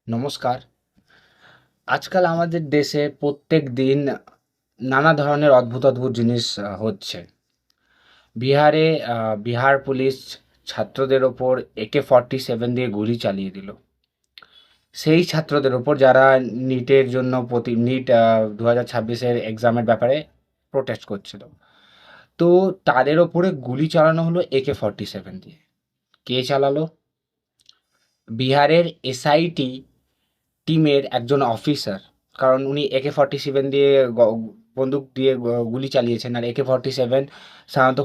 নমস্কার। আজকাল আমাদের দেশে প্রত্যেক দিন নানা ধরনের অদ্ভুত অদ্ভুত জিনিস হচ্ছে। বিহারে বিহার পুলিশ ছাত্রদের ওপর AK-47 দিয়ে গুলি চালিয়ে দিল। সেই ছাত্রদের ওপর যারা নিটের জন্য নিট 2026-এর এক্সামের ব্যাপারে প্রোটেস্ট করছিল। তো তাদের ওপরে গুলি চালানো হলো AK-47 দিয়ে। কে চালালো? বিহারের SIT টিমের একজন অফিসার। কারণ উনি AK-47 দিয়ে বন্দুক দিয়ে গুলি চালিয়েছেন। আর AK-47 সাধারণত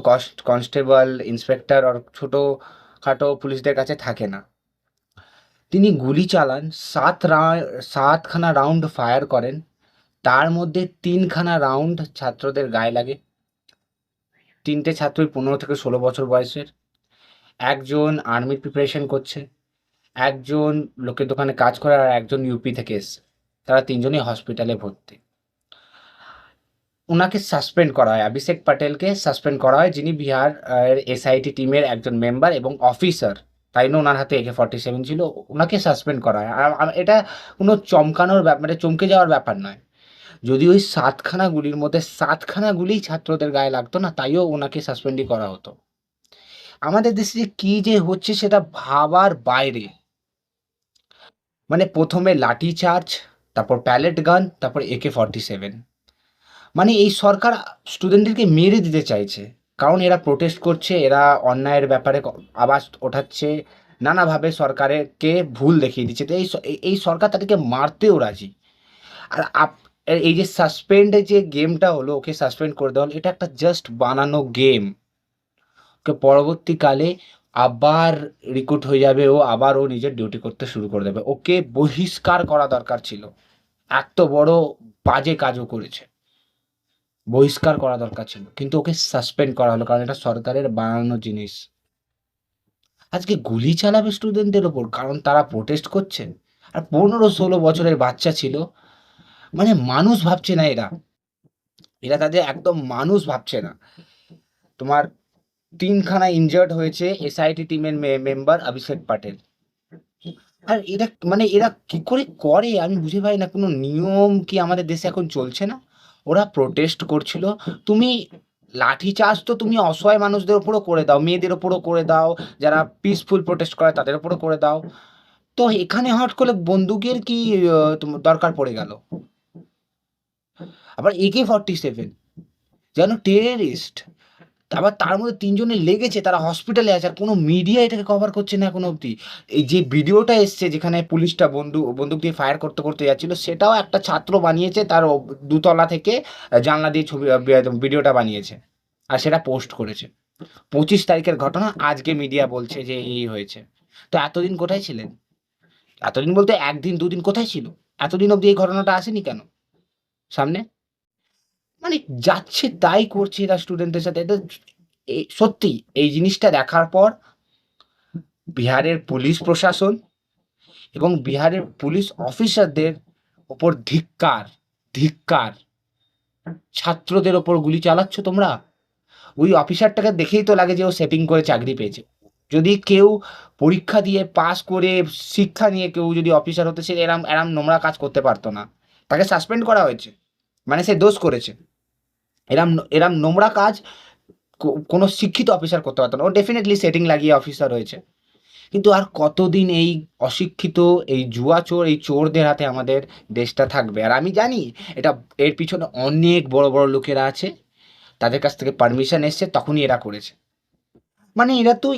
কনস্টেবল, ইন্সপেক্টর আর ছোটোখাটো পুলিশদের কাছে থাকে না। তিনি গুলি চালান, 7খানা রাউন্ড ফায়ার করেন। তার মধ্যে 3খানা রাউন্ড ছাত্রদের গায়ে লাগে। 3টে ছাত্রই 15 থেকে 16 বছর বয়সের। একজন আর্মির প্রিপারেশন করছে, একজন লোকের দোকানে কাজ করে, আর একজন ইউপি থেকে এসছে। তারা 3জনই হসপিটালে ভর্তি। ওনাকে সাসপেন্ড করা হয়, অভিষেক প্যাটেলকে সাসপেন্ড করা হয়, যিনি বিহার SIT টিমের একজন মেম্বার এবং অফিসার। তাই না, ওনার হাতে AK-47 ছিল, ওনাকে সাসপেন্ড করা হয়। আর এটা কোনো চমকানোর ব্যাপার, মানে চমকে যাওয়ার ব্যাপার নয়। যদি ওই 7খানা গুলির মধ্যে 7খানা গুলি ছাত্রদের গায়ে লাগতো না, তাইও ওনাকে সাসপেন্ডই করা হতো। আমাদের দেশে যে কী যে হচ্ছে সেটা ভাবার বাইরে। মানে প্রথমে লাঠি চার্জ, তারপর প্যালেট গান, তারপর AK-47। মানে এই সরকার স্টুডেন্টদেরকে মেরে দিতে চাইছে। কারণ এরা প্রোটেস্ট করছে, এরা অন্যায়ের ব্যাপারে আওয়াজ ওঠাচ্ছে, নানাভাবে সরকারকে ভুল দেখিয়ে দিচ্ছে। তো এই সরকার তাদেরকে মারতেও রাজি। আর এই যে সাসপেন্ডের যে গেমটা হলো, ওকে সাসপেন্ড করে দেওয়া হলো, এটা একটা জাস্ট বানানো গেম। ওকে পরবর্তীকালে আবার রিক্রুট হয়ে যাবে, আবার ও নিজের ডিউটি করতে শুরু করে দেবে। ওকে বহিষ্কার করা দরকার ছিল। এত বড় বাজে কাজও করেছে, বহিষ্কার করা দরকার ছিল, কিন্তু ওকে সাসপেন্ড করা হলো কারণ এটা সরকারের বানানো জিনিস। আজকে গুলি চালাবে স্টুডেন্টদের ওপর কারণ তারা প্রোটেস্ট করছে, আর 15-16 বছরের বাচ্চা ছিল। মানে মানুষ ভাবছে না এরা, এরা তাদের একদম মানুষ ভাবছে না। তোমার 3খানা ইনজার্ড হয়েছে SIT টিমের মেম্বার অভিষেক প্যাটেল। আর এরা মানে এরা কি করে করে আমি বুঝে পাই না। কোনো নিয়ম কি আমাদের দেশে এখন চলছে না? ওরা প্রোটেস্ট করছিল, তুমি লাঠিচার্জ তো তুমি অসহায় মানুষদের ওপরও করে দাও, মেয়েদের ওপরও করে দাও, যারা পিসফুল প্রোটেস্ট করে তাদের ওপরও করে দাও। তো এখানে হট করে বন্দুকের কি দরকার পড়ে গেল? আবার AK-47 যেন টেররিস্ট। আবার তার মধ্যে 3জনের লেগেছে, তারা হসপিটালে আছে, আর কোনো মিডিয়া এটাকে কভার করছে না এখনো অবধি। এই যে ভিডিওটা এসছে যেখানে পুলিশটা বন্দুক দিয়ে ফায়ার করতে করতে যাচ্ছিল, সেটাও একটা ছাত্র বানিয়েছে, তার 2তলা থেকে জানলা দিয়ে ছবি ভিডিওটা বানিয়েছে, আর সেটা পোস্ট করেছে। 25 তারিখের ঘটনা, আজকে মিডিয়া বলছে যে এই হয়েছে। তো এতদিন কোথায় ছিলেন? এতদিন বলতে 1 দিন 2 দিন কোথায় ছিল? এতদিন অবধি এই ঘটনাটা আসেনি কেন সামনে? মানে যাচ্ছে তাই করছে এরা স্টুডেন্টদের সাথে। এটা সত্যি এই জিনিসটা দেখার পর বিহারের পুলিশ প্রশাসন এবং বিহারের পুলিশ অফিসারদের ওপর ধিক্কার, ধিক্কার। ছাত্রদের ওপর গুলি চালাচ্ছ তোমরা। ওই অফিসারটাকে দেখেই তো লাগে যে ও সেটিং করে চাকরি পেয়েছে। যদি কেউ পরীক্ষা দিয়ে পাস করে শিক্ষা নিয়ে কেউ যদি অফিসার হতে, সে এরম এরম নোংরা কাজ করতে পারতো না। তাকে সাসপেন্ড করা হয়েছে, মানে সে দোষ করেছে। এরম এরম নোংরা কাজ কোনো শিক্ষিত অফিসার করতে পারতো না। ও ডেফিনেটলি সেটিং লাগিয়ে অফিসার হয়েছে। কিন্তু আর কতদিন এই অশিক্ষিত, এই জুয়া চোর, এই চোরদের হাতে আমাদের দেশটা থাকবে? আর আমি জানি এটা, এর পিছনে অনেক বড় বড় লোকেরা আছে, তাদের কাছ থেকে পারমিশন এসছে, তখনই এরা করেছে। মানে এরা তো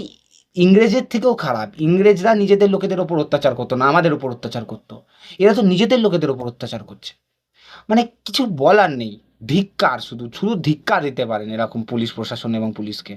ইংরেজের থেকেও খারাপ। ইংরেজরা নিজেদের লোকেদের ওপর অত্যাচার করতো না, আমাদের ওপর অত্যাচার করতো। এরা তো নিজেদের লোকেদের ওপর অত্যাচার করছে। মানে কিছু বলার নেই। ধিক্কার, শুধু শুধু ধিক্কার দিতে পারেন এরকম পুলিশ প্রশাসন এবং পুলিশকে।